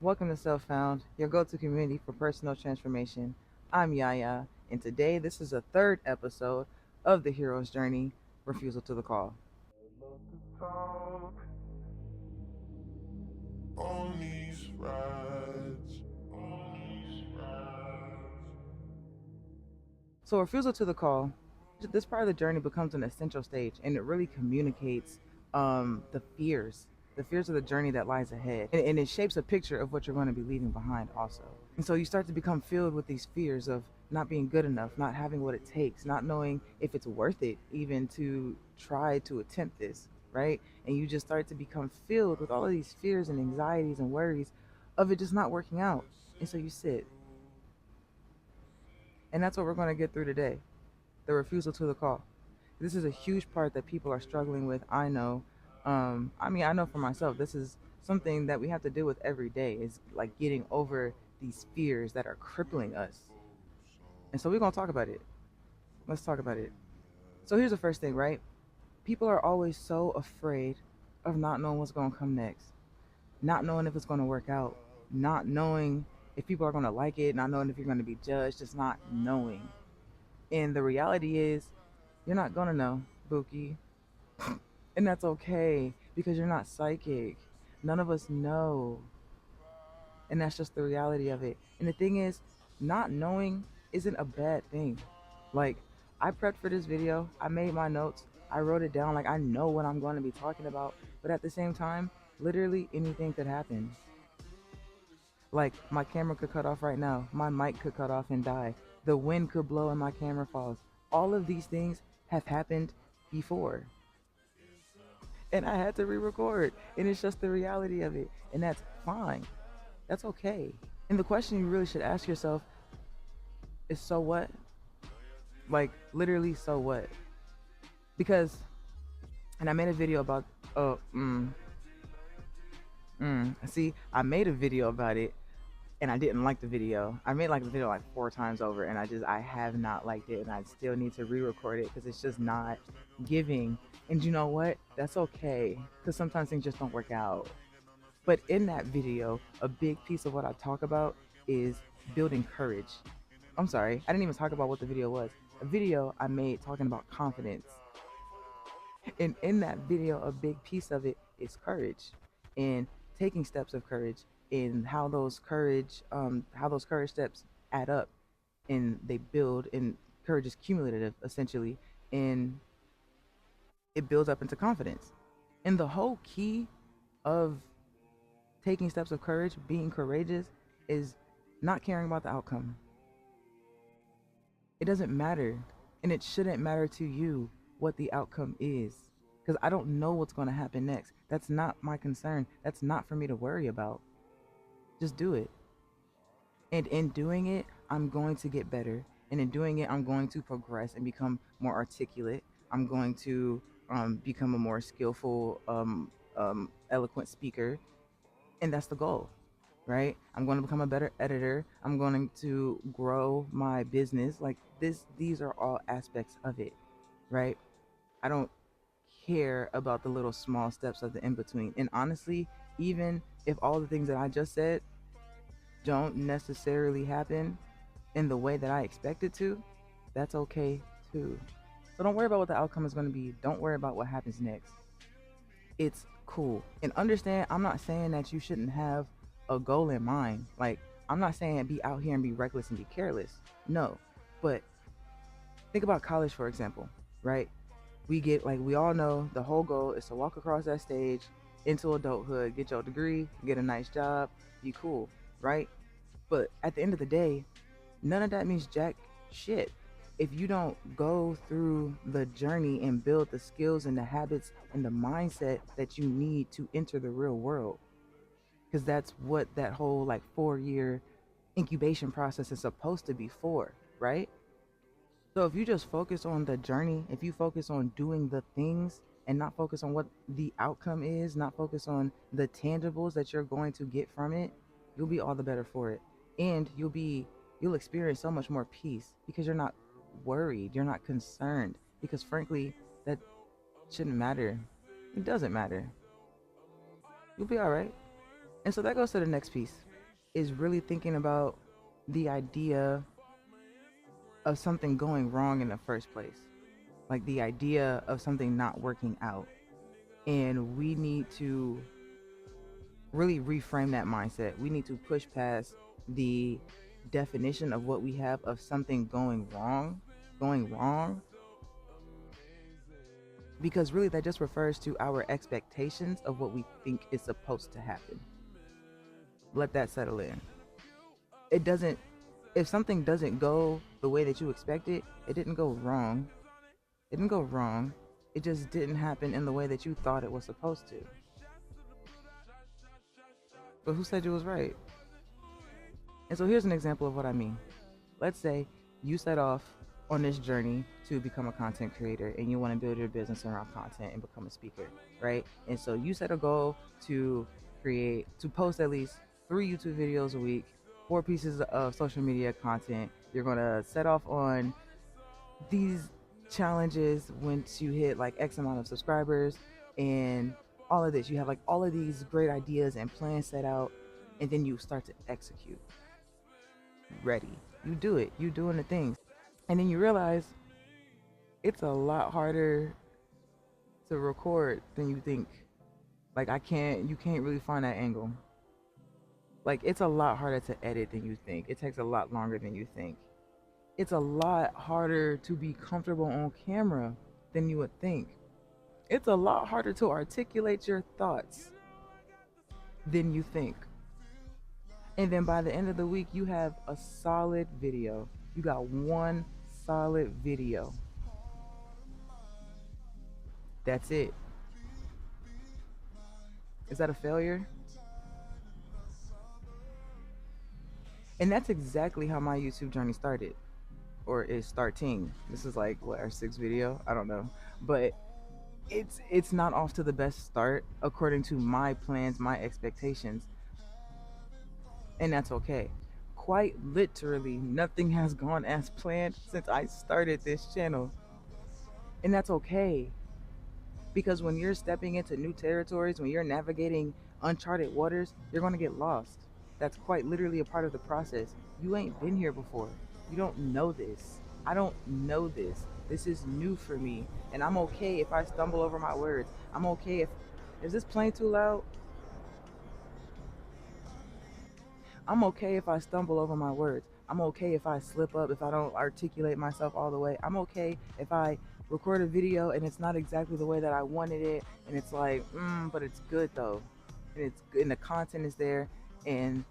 Welcome to Self Found, your go to community for personal transformation. I'm Yaya, and today this is the third episode of The Hero's Journey Refusal to the Call. On these rides, on these rides. So, refusal to the call, this part of the journey becomes an essential stage and it really communicates the fears of the journey that lies ahead. And it shapes a picture of what you're going to be leaving behind, also. And so, you start to become filled with these fears of not being good enough, not having what it takes, not knowing if it's worth it even to try to attempt this, right? And you just start to become filled with all of these fears and anxieties and worries of it just not working out. And so, you sit. And that's what we're going to get through today, the refusal to the call. This is a huge part that people are struggling with. I know. I know for myself, this is something that we have to deal with every day. Is like getting over these fears that are crippling us. And so we're gonna talk about it. Let's talk about it. So here's the first thing, right? People are always so afraid of not knowing what's gonna come next, not knowing if it's gonna work out, not knowing if people are gonna like it, not knowing if you're gonna be judged, just not knowing. And the reality is, you're not gonna know, Buki. And that's okay because you're not psychic. None of us know. And that's just the reality of it. And the thing is, not knowing isn't a bad thing. Like, I prepped for this video, I made my notes, I wrote it down, like, I know what I'm going to be talking about. But at the same time, literally anything could happen. Like, my camera could cut off right now, my mic could cut off and die, the wind could blow and my camera falls. All of these things have happened before. And I had to re-record, and it's just the reality of it, and that's fine. That's okay. And the question you really should ask yourself is, so what? Like, literally, so what? Because, and I made a video about, oh, see, I made a video about it, and I didn't like the video. I made like the video like 4 times over, and I have not liked it, and I still need to re-record it because it's just not giving. And you know what? That's okay, because sometimes things just don't work out. But in that video, a big piece of what I talk about is building courage. I'm sorry, I didn't even talk about what the video was. A video I made talking about confidence. And in that video, a big piece of it is courage and taking steps of courage and how those courage steps add up and they build, and courage is cumulative essentially, and it builds up into confidence. And the whole key of taking steps of courage, being courageous, is not caring about the outcome. It doesn't matter, and it shouldn't matter to you what the outcome is. Because I don't know what's going to happen next. That's not my concern. That's not for me to worry about. Just do it. And in doing it, I'm going to get better. And in doing it, I'm going to progress and become more articulate. I'm going to become a more skillful, eloquent speaker. And that's the goal, right? I'm going to become a better editor. I'm going to grow my business. Like this, these are all aspects of it, right? I don't care about the little small steps of the in between. And honestly, even if all the things that I just said don't necessarily happen in the way that I expect it to, that's okay too. So don't worry about what the outcome is going to be. Don't worry about what happens next. It's cool. And understand, I'm not saying that you shouldn't have a goal in mind. Like, I'm not saying be out here and be reckless and be careless. No. But think about college, for example, right? We all know the whole goal is to walk across that stage into adulthood, get your degree, get a nice job, be cool, right? But at the end of the day, none of that means jack shit if you don't go through the journey and build the skills and the habits and the mindset that you need to enter the real world. Because that's what that whole like 4 year incubation process is supposed to be for, right? So if you just focus on the journey, if you focus on doing the things and not focus on what the outcome is, not focus on the tangibles that you're going to get from it, you'll be all the better for it. And you'll experience so much more peace because you're not worried, you're not concerned, because frankly, that shouldn't matter. It doesn't matter. You'll be all right. And so that goes to the next piece. is really thinking about the idea of something going wrong in the first place, like the idea of something not working out. And we need to really reframe that mindset. We need to push past the definition of what we have of something going wrong, because really that just refers to our expectations of what we think is supposed to happen. Let that settle in. It doesn't, if something doesn't go the way that you expect it, it didn't go wrong. It didn't go wrong. It just didn't happen in the way that you thought it was supposed to. But who said you was right? And so here's an example of what I mean. Let's say you set off on this journey to become a content creator and you want to build your business around content and become a speaker, right? And so you set a goal to to post at least 3 YouTube videos a week, 4 pieces of social media content. You're going to set off on these challenges once you hit like X amount of subscribers and all of this. You have like all of these great ideas and plans set out, and then you start to execute. Ready. You do it. You doing the things. And then you realize it's a lot harder to record than you think. Like you can't really find that angle. Like it's a lot harder to edit than you think. It takes a lot longer than you think. It's a lot harder to be comfortable on camera than you would think. It's a lot harder to articulate your thoughts than you think. And then by the end of the week, you have a solid video. You got one solid video. That's it. Is that a failure? And that's exactly how my YouTube journey started, or is starting. This is like what, our sixth video? I don't know. But it's not off to the best start according to my plans, my expectations, and that's okay. Quite literally, nothing has gone as planned since I started this channel, and that's okay. Because when you're stepping into new territories, when you're navigating uncharted waters, you're going to get lost. That's quite literally a part of the process. You ain't been here before. You don't know this. I don't know this. This is new for me. And I'm okay if I stumble over my words. I'm okay if. Is this playing too loud? I'm okay if I stumble over my words. I'm okay if I slip up, if I don't articulate myself all the way. I'm okay if I record a video and it's not exactly the way that I wanted it, and it's like, but it's good though, and the content is there, and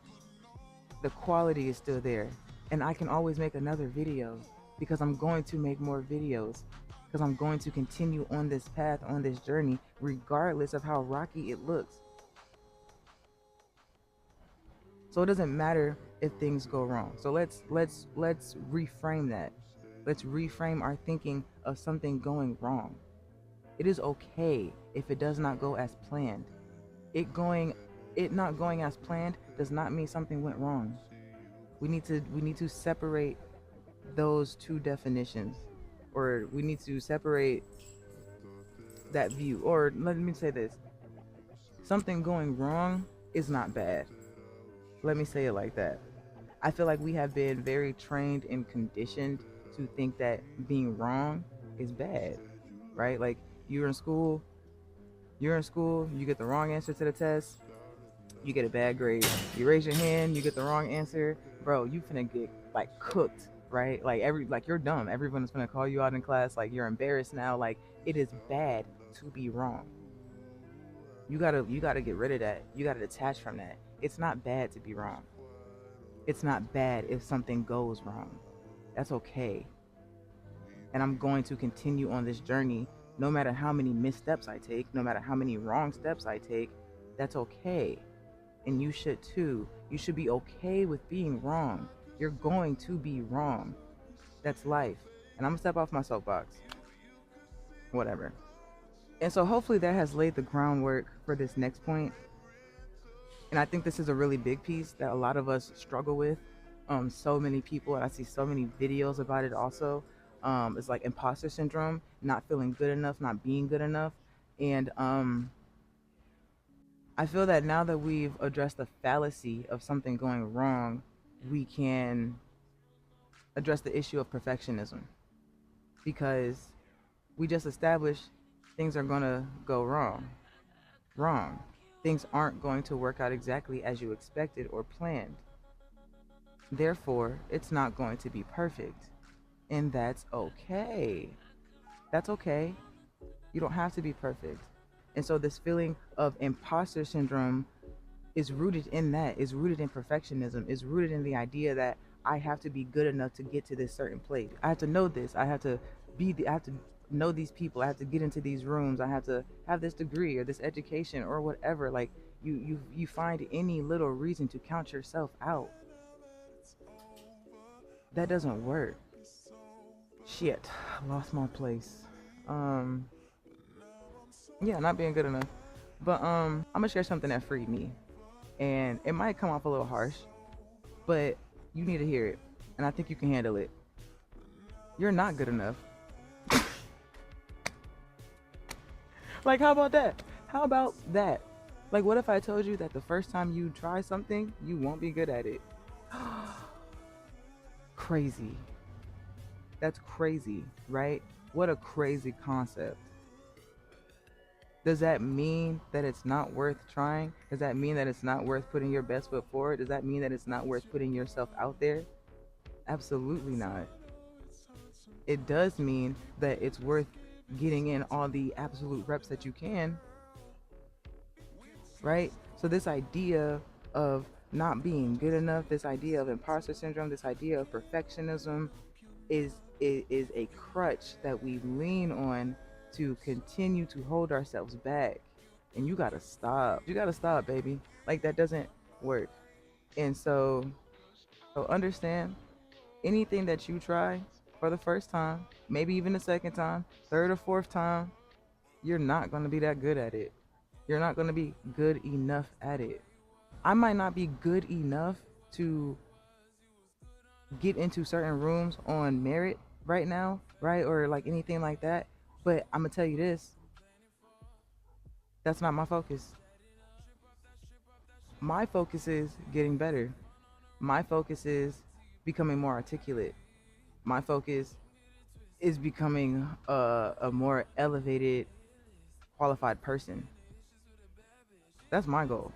the quality is still there, and I can always make another video because I'm going to make more videos because I'm going to continue on this path, on this journey, regardless of how rocky it looks. So it doesn't matter if things go wrong. So let's reframe that. Let's reframe our thinking of something going wrong. It is okay if it does not go as planned. It going it not going as planned does not mean something went wrong. We need to separate those two definitions, or we need to separate that view. Or let me say this. Something going wrong is not bad. Let me say it like that. I feel like we have been very trained and conditioned to think that being wrong is bad, right? Like you're in school, you get the wrong answer to the test, you get a bad grade. You raise your hand, you get the wrong answer, bro, you finna get like cooked, right? Like you're dumb. Everyone's gonna call you out in class, like you're embarrassed now. Like it is bad to be wrong. You gotta get rid of that. You gotta detach from that. It's not bad to be wrong. It's not bad if something goes wrong. That's okay. And I'm going to continue on this journey no matter how many missteps I take, no matter how many wrong steps I take. That's okay. And you should too. You should be okay with being wrong. You're going to be wrong. That's life. And I'm gonna step off my soapbox. Whatever. And so hopefully that has laid the groundwork for this next point. And I think this is a really big piece that a lot of us struggle with. So many people, and I see so many videos about it also. It's like imposter syndrome, not feeling good enough, not being good enough. And I feel that now that we've addressed the fallacy of something going wrong, we can address the issue of perfectionism because we just established things are going to go wrong. Wrong. Things aren't going to work out exactly as you expected or planned. Therefore, it's not going to be perfect. And that's okay. That's okay. You don't have to be perfect. And so, this feeling of imposter syndrome is rooted in that, is rooted in perfectionism, is rooted in the idea that I have to be good enough to get to this certain place. I have to know this. I have to know these people. I have to get into these rooms. I have to have this degree or this education or whatever. Like you find any little reason to count yourself out. That doesn't work. Shit, I lost my place. Um, yeah, not being good enough. But I'm gonna share something that freed me, and it might come off a little harsh, but you need to hear it, and I think you can handle it. You're not good enough. Like, how about that? How about that? Like, what if I told you that the first time you try something, you won't be good at it? Crazy. That's crazy, right? What a crazy concept. Does that mean that it's not worth trying? Does that mean that it's not worth putting your best foot forward? Does that mean that it's not worth putting yourself out there? Absolutely not. It does mean that it's worth getting in all the absolute reps that you can, right? So, this idea of not being good enough, this idea of imposter syndrome, this idea of perfectionism is a crutch that we lean on to continue to hold ourselves back. And you gotta stop. You gotta stop, baby. Like, that doesn't work. And so understand, anything that you try for the first time, maybe even the second time, third or fourth time, you're not going to be that good at it. You're not going to be good enough at it. I might not be good enough to get into certain rooms on merit right now, right? Or like anything like that. But I'm going to tell you this, that's not my focus. My focus is getting better. My focus is becoming more articulate. My focus is becoming a more elevated, qualified person. That's my goal.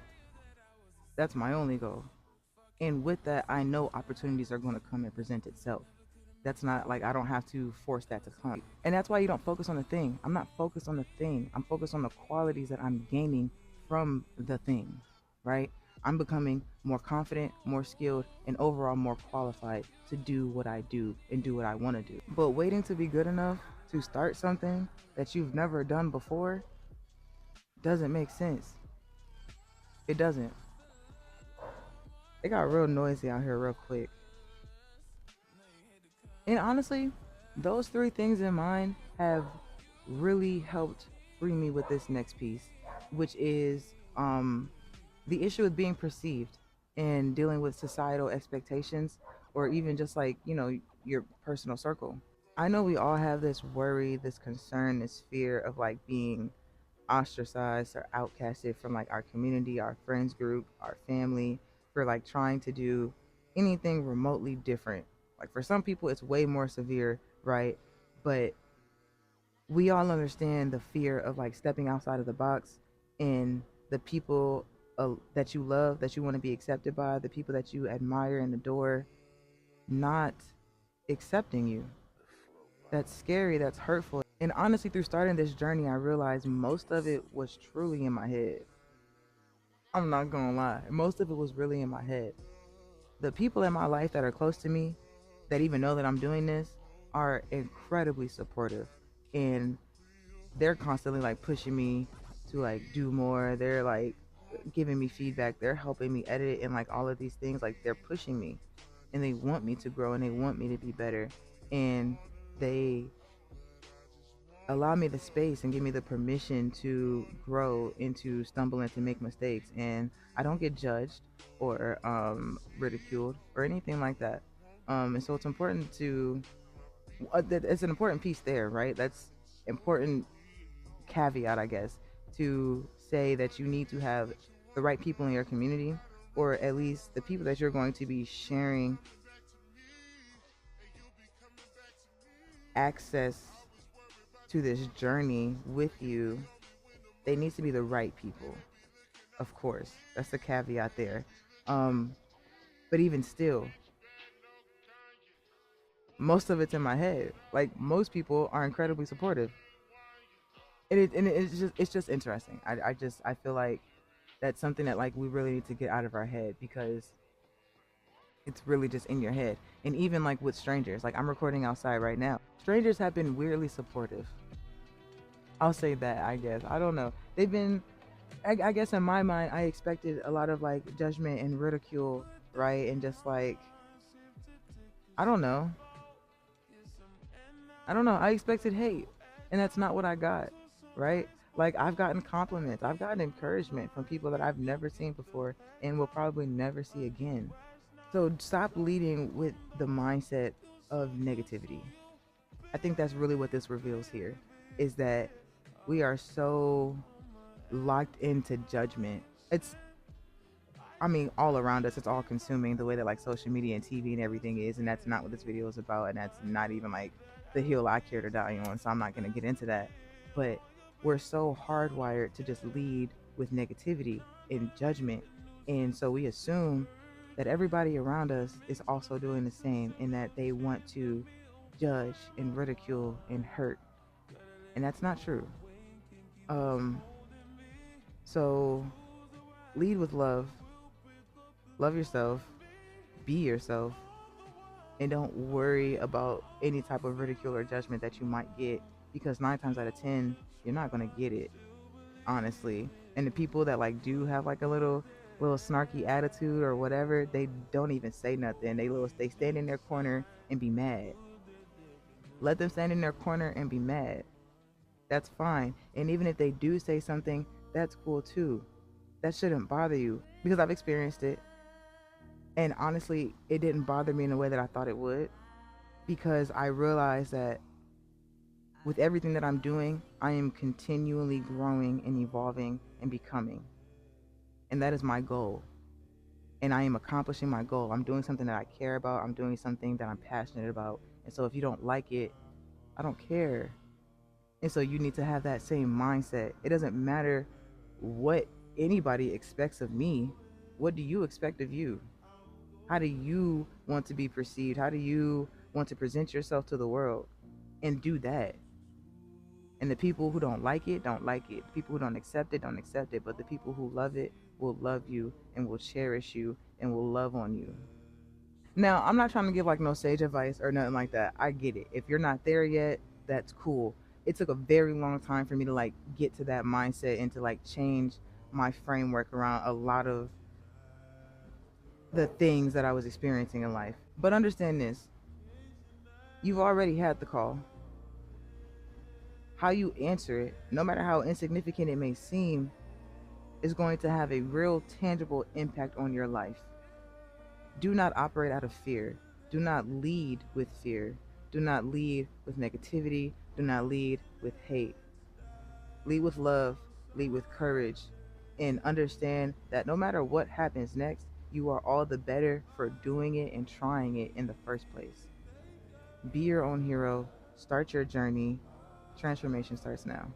That's my only goal. And with that, I know opportunities are going to come and present itself. That's not like I don't have to force that to come. And that's why you don't focus on the thing. I'm not focused on the thing. I'm focused on the qualities that I'm gaining from the thing, right? I'm becoming more confident, more skilled, and overall more qualified to do what I do and do what I want to do. But waiting to be good enough to start something that you've never done before doesn't make sense. It doesn't. It got real noisy out here real quick. And honestly, those three things in mind have really helped free me with this next piece, which is the issue with being perceived and dealing with societal expectations or even just like, your personal circle. I know we all have this worry, this concern, this fear of like being ostracized or outcasted from like our community, our friends group, our family, for like trying to do anything remotely different. Like for some people, it's way more severe, right? But we all understand the fear of like stepping outside of the box and the people that you love, that you want to be accepted by, the people that you admire and adore, not accepting you. That's scary, that's hurtful. And honestly, through starting this journey, I realized most of it was truly in my head. I'm not gonna lie. Most of it was really in my head. The people in my life that are close to me, that even know that I'm doing this, are incredibly supportive. And they're constantly like pushing me to like do more. They're like giving me feedback. They're helping me edit and like all of these things. Like they're pushing me and they want me to grow and they want me to be better. And they allow me the space and give me the permission to grow and to stumble and to make mistakes, and I don't get judged or ridiculed or anything like that. And so it's important to it's an important piece there, right? That's important caveat, I guess, to say that you need to have the right people in your community, or at least the people that you're going to be sharing access to this journey with you, they need to be the right people. Of course, that's the caveat there. Um, but even still, most of it's in my head. Like most people are incredibly supportive, it's just interesting. I feel like that's something that like we really need to get out of our head because it's really just in your head. And even like with strangers, like I'm recording outside right now. Strangers have been weirdly supportive. I'll say that. I guess I don't know. They've been. I guess in my mind, I expected a lot of like judgment and ridicule, right? And just like I don't know. I don't know. I expected hate, and that's not what I got, right? Like I've gotten compliments, I've gotten encouragement from people that I've never seen before and will probably never see again. So stop leading with the mindset of negativity. I think that's really what this reveals here is that we are so locked into judgment. It's I mean, all around us, it's all consuming the way that like social media and TV and everything is, and that's not what this video is about, and that's not even like the hill I care to die on. So I'm not gonna get into that. But we're so hardwired to just lead with negativity and judgment, and so we assume that everybody around us is also doing the same, and that they want to judge and ridicule and hurt, and that's not true. Um, so lead with love, love yourself, be yourself, and don't worry about any type of ridicule or judgment that you might get because 9 times out of 10 you're not going to get it, honestly. And the people that like do have like a little snarky attitude or whatever, they don't even say nothing. They stand in their corner and be mad. Let them stand in their corner and be mad. That's fine. And even if they do say something, that's cool too. That shouldn't bother you because I've experienced it, and honestly it didn't bother me in a way that I thought it would, because I realized that with everything that I'm doing, I am continually growing and evolving and becoming. And that is my goal. And I am accomplishing my goal. I'm doing something that I care about. I'm doing something that I'm passionate about. And so if you don't like it, I don't care. And so you need to have that same mindset. It doesn't matter what anybody expects of me. What do you expect of you? How do you want to be perceived? How do you want to present yourself to the world? And do that. And the people who don't like it, don't like it. The people who don't accept it, don't accept it. But the people who love it will love you and will cherish you and will love on you. Now, I'm not trying to give like no sage advice or nothing like that. I get it. If you're not there yet, that's cool. It took a very long time for me to like get to that mindset and to like change my framework around a lot of the things that I was experiencing in life. But understand this, you've already had the call. How you answer it, no matter how insignificant it may seem, is going to have a real tangible impact on your life. Do not operate out of fear. Do not lead with fear. Do not lead with negativity. Do not lead with hate. Lead with love. Lead with courage. And understand that no matter what happens next, you are all the better for doing it and trying it in the first place. Be your own hero. Start your journey. Transformation starts now.